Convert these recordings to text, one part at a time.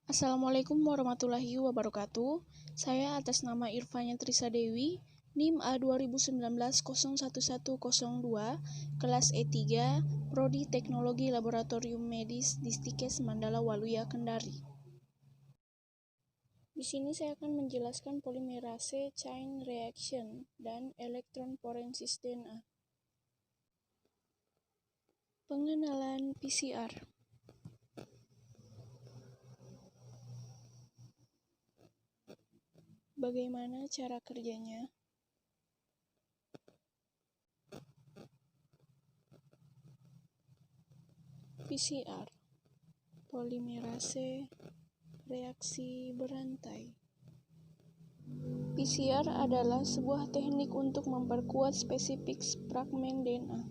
Assalamualaikum warahmatullahi wabarakatuh. Saya atas nama Irfanya Trisa Dewi, NIM A2019-01102, kelas E3, Prodi Teknologi Laboratorium Medis Distikes Mandala Waluya Kendari. Di sini saya akan menjelaskan polimerase chain reaction dan elektron forensis DNA. Pengenalan PCR. Bagaimana cara kerjanya? PCR, polimerase reaksi berantai. PCR adalah sebuah teknik untuk memperkuat spesifik fragmen DNA.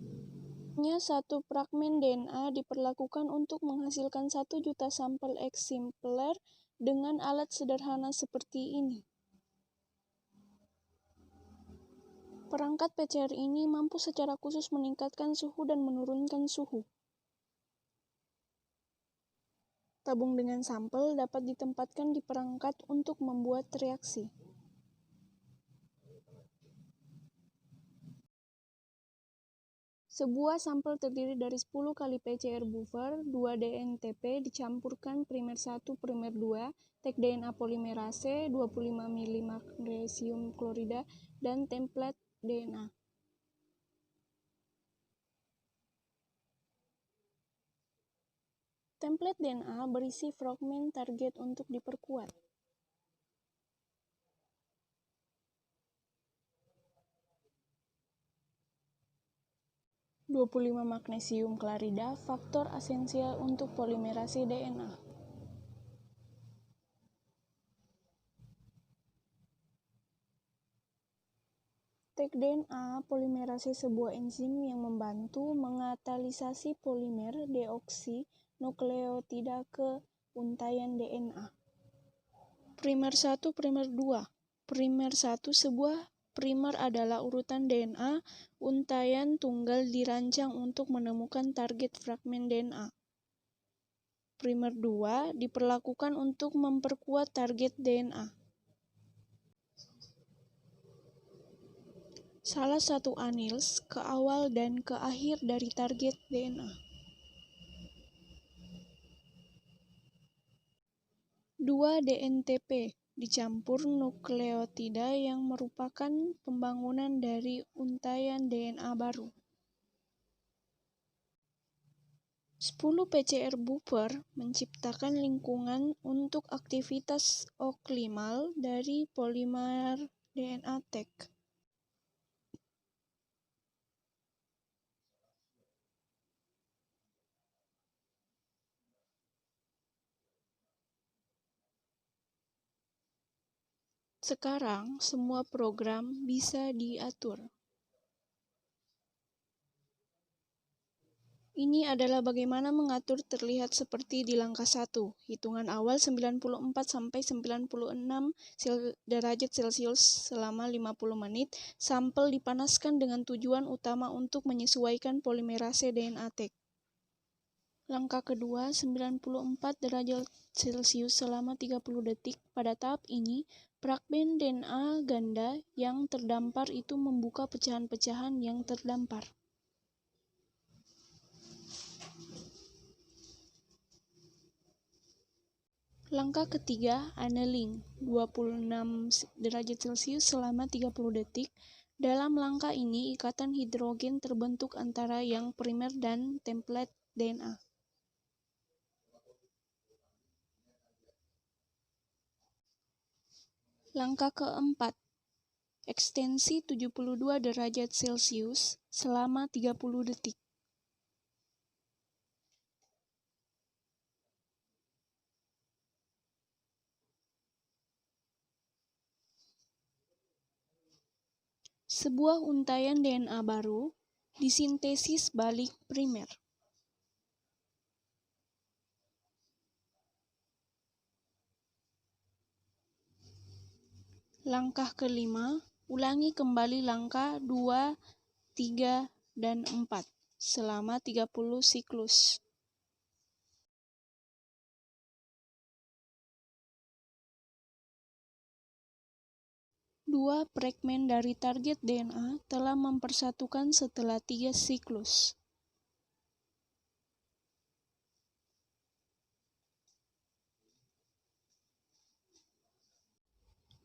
Hanya satu fragmen DNA diperlakukan untuk menghasilkan 1 juta sampel eksemplar dengan alat sederhana seperti ini. Perangkat PCR ini mampu secara khusus meningkatkan suhu dan menurunkan suhu. Tabung dengan sampel dapat ditempatkan di perangkat untuk membuat reaksi. Sebuah sampel terdiri dari 10 kali PCR buffer, 2 DNTP dicampurkan primer 1, primer 2, tag DNA polimerase, 25 ml magnesium klorida, dan template DNA. Template DNA berisi fragmen target untuk diperkuat. (25 magnesium klarida, faktor esensial untuk polimerase DNA. Tag DNA polimerase sebuah enzim yang membantu mengkatalisasi polimer deoksinukleotida ke untaian DNA. Primer 1, primer 2. Primer 1 sebuah primer adalah urutan DNA untaian tunggal dirancang untuk menemukan target fragmen DNA. Primer 2 diperlakukan untuk memperkuat target DNA. Salah satu anils ke awal dan ke akhir dari target DNA. 2 DNTP dicampur nukleotida yang merupakan pembangunan dari untaian DNA baru. 10 PCR buffer menciptakan lingkungan untuk aktivitas oklimal dari polimer DNA tag. Sekarang, semua program bisa diatur. Ini adalah bagaimana mengatur terlihat seperti di langkah 1. Hitungan awal 94-96 derajat Celcius selama 50 menit. Sampel dipanaskan dengan tujuan utama untuk menyesuaikan polimerase DNA tag. Langkah kedua, 94 derajat Celcius selama 30 detik. Pada tahap ini, fragmen DNA ganda yang terdampar itu membuka pecahan-pecahan yang terdampar. Langkah ketiga, annealing, 26 derajat Celcius selama 30 detik. Dalam langkah ini, ikatan hidrogen terbentuk antara yang primer dan template DNA. Langkah keempat, ekstensi 72 derajat Celcius selama 30 detik. Sebuah untaian DNA baru disintesis balik primer. Langkah kelima, ulangi kembali langkah 2, 3, dan 4 selama 30 siklus. 2 fragmen dari target DNA telah mempersatukan setelah 3 siklus.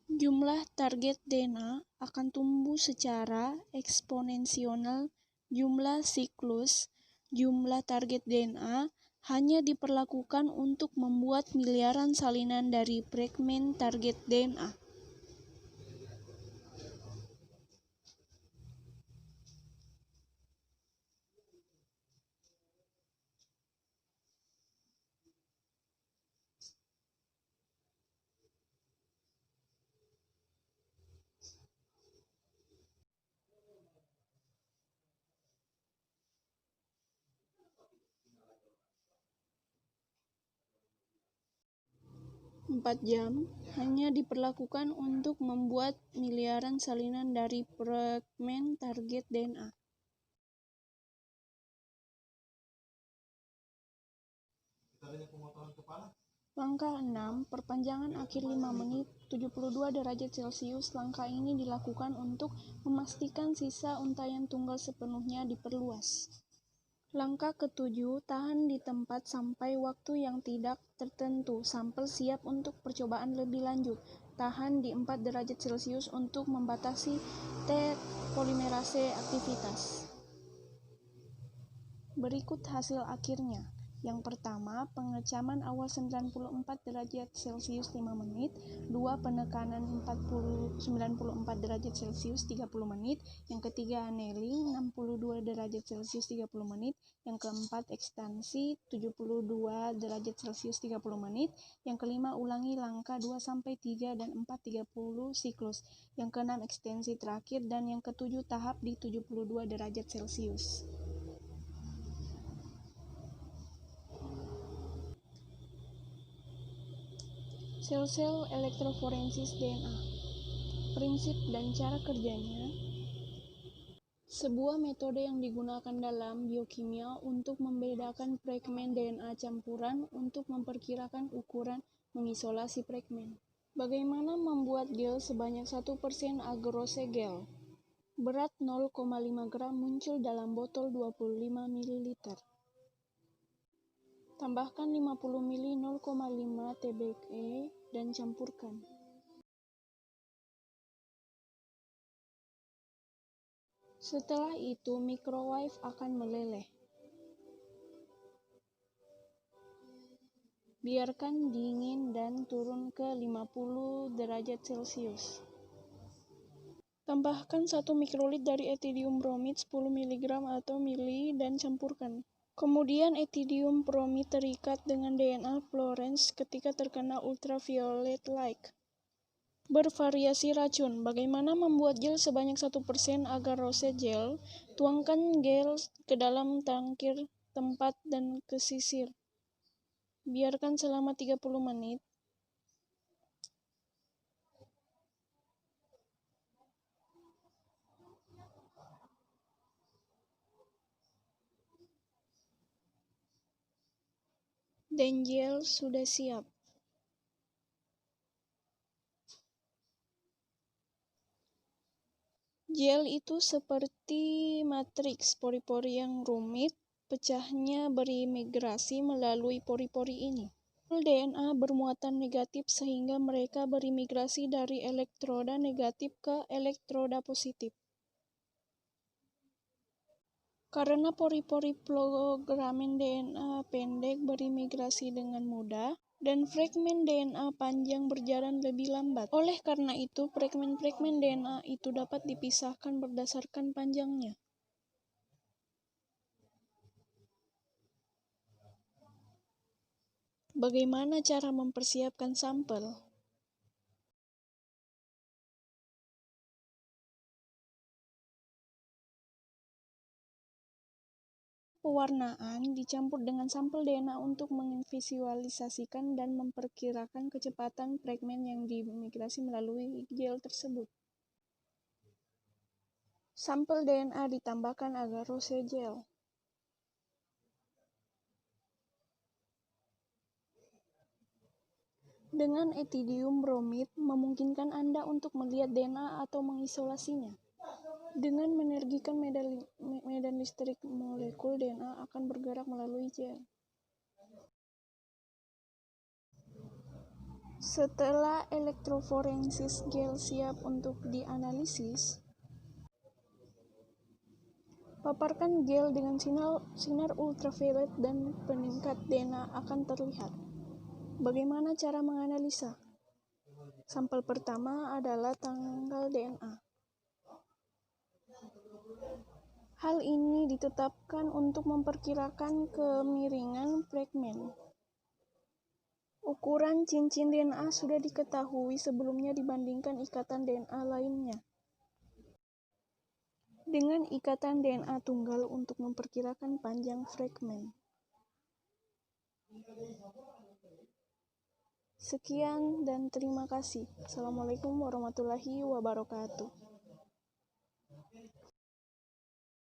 Jumlah target DNA akan tumbuh secara eksponensial. Jumlah siklus jumlah target DNA hanya diperlakukan untuk membuat miliaran salinan dari fragmen target DNA. Empat jam hanya diperlakukan untuk membuat miliaran salinan dari fragmen target DNA. Langkah 6, perpanjangan akhir 5 menit 72 derajat Celcius. Langkah ini dilakukan untuk memastikan sisa untaian tunggal sepenuhnya diperluas. Langkah ke-7, tahan di tempat sampai waktu yang tidak tertentu. Sampel siap untuk percobaan lebih lanjut. Tahan di 4 derajat Celcius untuk membatasi T-polimerase aktivitas. Berikut hasil akhirnya. Yang pertama, pengecaman awal 94 derajat Celcius 5 menit, 2 penekanan 94 derajat Celcius 30 menit, yang ketiga annealing 62 derajat Celcius 30 menit, yang keempat ekstansi 72 derajat Celcius 30 menit, yang kelima ulangi langkah 2-3 dan 4 30 siklus, yang keenam ekstensi terakhir, dan yang ketujuh tahap di 72 derajat Celcius. Sel-sel elektroforensis DNA. Prinsip dan cara kerjanya. Sebuah metode yang digunakan dalam biokimia untuk membedakan fragmen DNA campuran untuk memperkirakan ukuran mengisolasi fragmen. Bagaimana membuat gel sebanyak 1% agarose gel? Berat 0,5 gram muncul dalam botol 25 ml. Tambahkan 50 ml 0,5 TBE dan campurkan. Setelah itu, microwave akan meleleh. Biarkan dingin dan turun ke 50 derajat Celcius. Tambahkan 1 mikrolit dari etidium bromid 10 mg atau mili dan campurkan. Kemudian etidium bromid terikat dengan DNA fluorescence ketika terkena ultraviolet light. Bervariasi racun. Bagaimana membuat gel sebanyak 1% agarose gel? Tuangkan gel ke dalam tangkir tempat dan kesisir. Biarkan selama 30 menit. Dan gel sudah siap. Gel itu seperti matriks pori-pori yang rumit, pecahnya berimigrasi melalui pori-pori ini. DNA bermuatan negatif sehingga mereka berimigrasi dari elektroda negatif ke elektroda positif. Karena pori-pori fragmen DNA pendek berimigrasi dengan mudah, dan fragmen DNA panjang berjalan lebih lambat. Oleh karena itu, fragmen-fragmen DNA itu dapat dipisahkan berdasarkan panjangnya. Bagaimana cara mempersiapkan sampel? Pewarnaan dicampur dengan sampel DNA untuk memvisualisasikan dan memperkirakan kecepatan fragmen yang diimigrasi melalui gel tersebut. Sampel DNA ditambahkan agarose gel. Dengan etidium bromid memungkinkan Anda untuk melihat DNA atau mengisolasinya. Dengan menergikan medan listrik molekul DNA akan bergerak melalui gel. Setelah elektroforensis gel siap untuk dianalisis, paparkan gel dengan sinar ultraviolet dan peningkat DNA akan terlihat. Bagaimana cara menganalisa? Sampel pertama adalah tanggal DNA. Hal ini ditetapkan untuk memperkirakan kemiringan fragmen. Ukuran cincin DNA sudah diketahui sebelumnya dibandingkan ikatan DNA lainnya. Dengan ikatan DNA tunggal untuk memperkirakan panjang fragmen. Sekian dan terima kasih. Assalamualaikum warahmatullahi wabarakatuh.